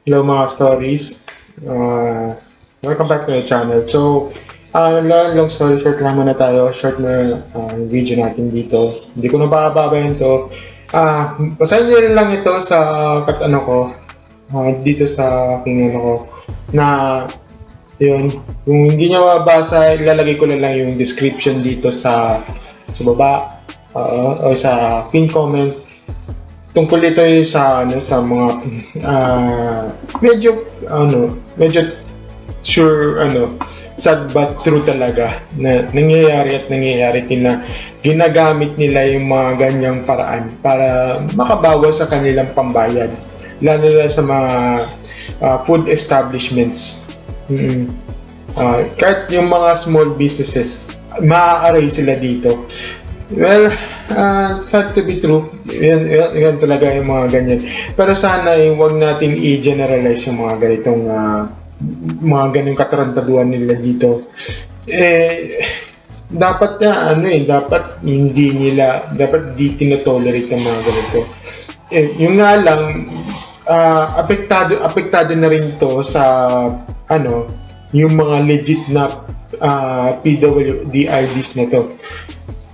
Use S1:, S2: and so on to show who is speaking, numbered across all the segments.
S1: Hello mga stories. Welcome back to the channel. So, long story short lang muna tayo. Short na video natin dito. Hindi ko na pababayan to. Basahin nyo rin lang ito sa dito sa aking ano ko, na yun, kung hindi nyo mabasa, ilalagay ko na lang yung description dito sa baba o sa pin comment. Tungkol ito sa mga medyo sure sad but true talaga na nangyayari na ginagamit nila yung mga ganyang paraan para makabawas sa kanilang pambayad, lalo na sa mga food establishments. Kahit yung mga small businesses, maaaray sila dito. Well, sad to be true. Yan talaga yung mga ganyan. Pero sana huwag nating i-generalize yung mga ganyung katarantaduhan nila dito. Dapat dapat di tinotolerate ng mga ganito. Yung nga lang, apektado na rin to sa yung mga legit na PWD-IDs na to.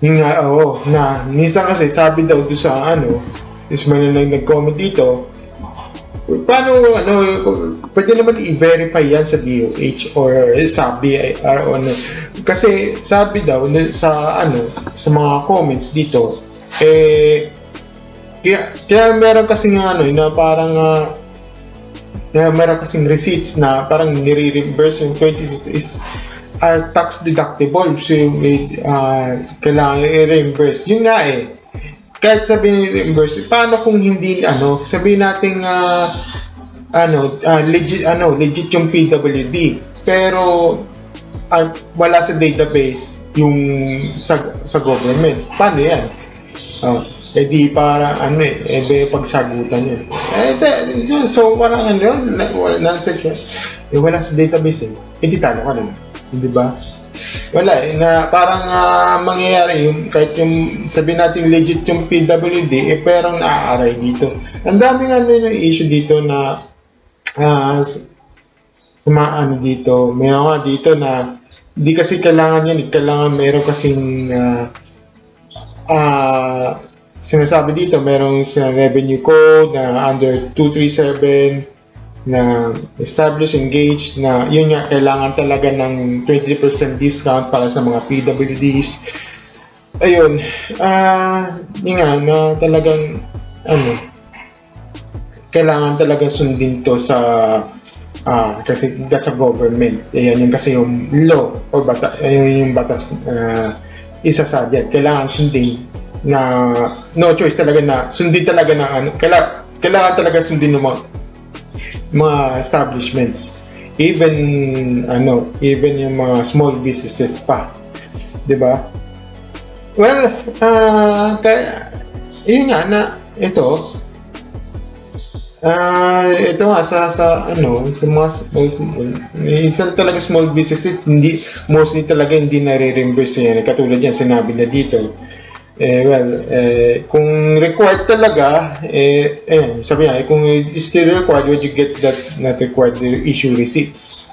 S1: Na minsan kasi sabi daw doon sa is man nag-comment dito, paano pwede naman i-verify yan sa DOH or sa BIR o kasi sabi daw sa mga comments dito kaya meron kasing na parang meron kasing receipts na parang nire-reimburse yung 26 is tax deductible, so kailangan i-reimburse. Yun nga kahit sabihin i-reimburse, paano kung hindi sabihin natin legit yung PWD, pero wala sa database yung sa government, paano yan? Di para pagsagutan yan. So parang nonsense yun. Wala sa database hindi talo ka naman. Di ba? Wala na parang mangyayari yung kahit yung sabihin natin legit yung PWD pero naaaray dito. Ang daming yung issue dito na sa mga dito. Mayroon nga dito na hindi kasi kailangan yan, kailangan mayroon kasing sinasabi dito, mayroong sa revenue code na under 237 na established, engaged, na yun nga, kailangan talaga ng 20% discount para sa mga PWDs. Ayun, yun nga, na talagang kailangan talaga sundin to sa kasi sa government. Ayan yung kasi yung law or yung batas isa sa diyan. Kailangan sundin na no choice talaga na sundin talaga na kailangan talaga sundin ng mga establishments, even yung mga small businesses pa, di ba? Well, kaya yun nga na ito nga sa mga minsan talaga small businesses mostly talaga hindi nare-reimburse yan, katulad yan sinabi na dito. Kung required talaga, sabi nga, kung it's still required, would you get that not required to issue receipts?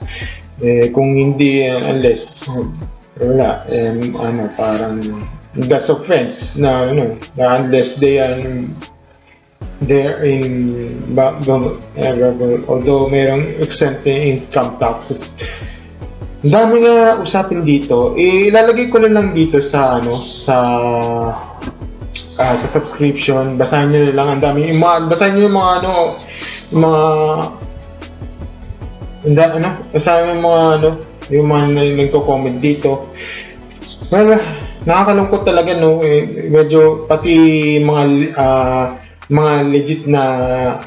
S1: Kung hindi, unless, wala, parang, that's offense, na unless they're in, although mayroong exempt income taxes. Ang dami nga usapin dito. Ilalagay ko na lang dito sa subscription. Basahin niyo lang, ang dami. Basahin niyo yung basahin yung mga nagko-comment dito. Well, nakakalungkot talaga medyo pati mga legit na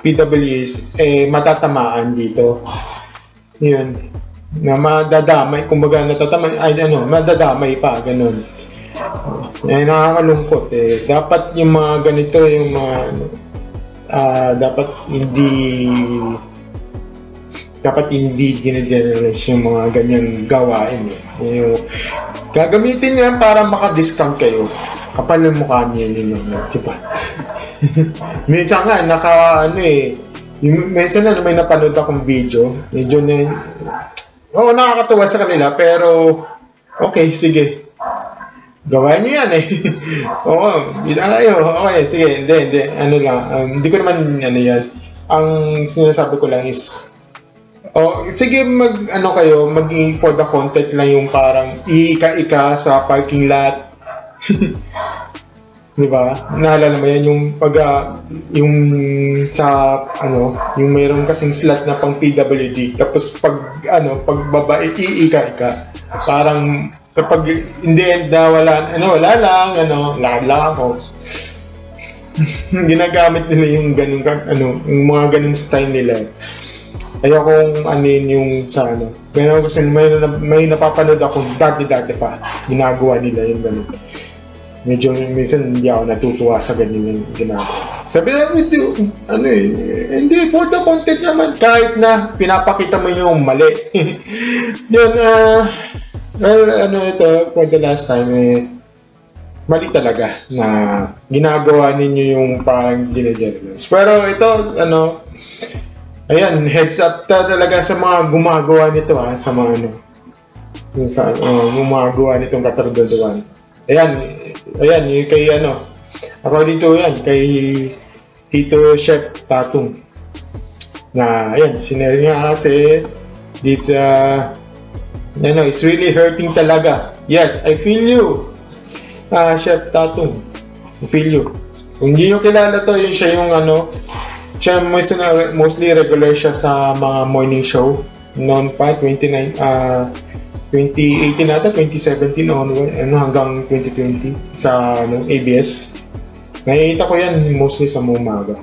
S1: PWs matatamaan dito. Yun. Na madadamay, kumbaga madadamay pa, ganun. Nakakalungkot dapat yung mga ganito, yung mga dapat hindi gine-generalize yung mga ganyang gawain gagamitin nyo para maka-discount kayo. Kapal ng mukha niya yun, diba? Minsan nga Minsan na may napanood akong video, medyo na, nakakatuwa sa kanila, pero, okay, sige. Gawain nyo yan eh. Okay, sige, hindi, ano lang, hindi ko naman, ano yan. Ang sinasabi ko lang is, sige, kayo, for the content lang yung parang iika-ika sa parking lot. Di ba? Naalala mo yan yung yung sa, yung mayroon kasing slot na pang PWD. Tapos pagbaba, iika-ika. Parang, kapag hindi wala lang, lakad lang ako. Ginagamit nila yung ganun, yung mga ganung style nila. Ayokong yung sa Pero kasi may napapanood akong dati pa. Ginagawa nila yung ganun. Medyo minsan hindi ako natutuwa sa ganyan yung ginagawa. Sabi na, hindi, for the content naman, kahit na pinapakita mo yung mali. Yun, ito, for the last time, mali talaga na ginagawa ninyo yung parang ginajernos. Pero ito, ayan, heads up talaga sa mga gumagawa nito, sa mga gumagawa nitong katarunduan. Ayan, yung kay according to yan, kay Tito Chef Tatung. Na, ayan, sinare nga kasi, this, it's really hurting talaga. Yes, I feel you, Chef Tatung. I feel you. Kung hindi nyo kilala to, siya yung siya mostly regular siya sa mga morning show. Noon pa, 2018 ata, 2017 onward, hanggang 2020 sa ABS. Nakikita ko yan mostly sa umaga.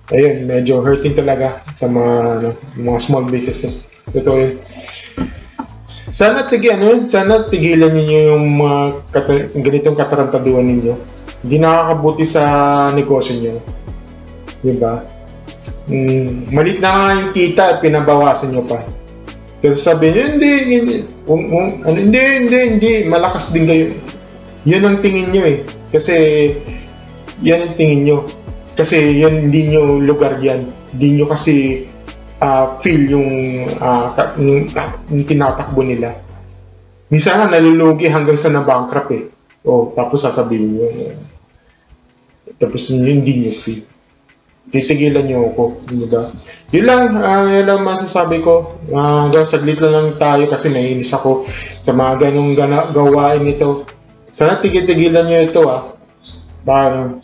S1: Ayun, medyo hurting talaga sa mga small businesses. Ito yun. Sana tigilan niyo yung mga ganitong katarantaduhan ninyo. Hindi nakakabuti sa negosyo niyo. Diba? Malit na nga yung kita at pinabawasan nyo pa. Kasi sabihin nyo, hindi, malakas din kayo. Yan ang tingin nyo eh. Kasi, yan ang tingin nyo. Kasi yan, hindi nyo lugar yan. Hindi nyo kasi feel yung tinatakbo nila. Minsan nga nalulugi hanggang sa na-bankrupt eh. Tapos sasabihin nyo. Tapos hindi nyo feel. Titigilan nyo ako, diba? Yun lang masasabi ko. Saglit lang tayo kasi naiinis ako sa mga ganong gawain nito. Sana tigilan nyo ito, Bye.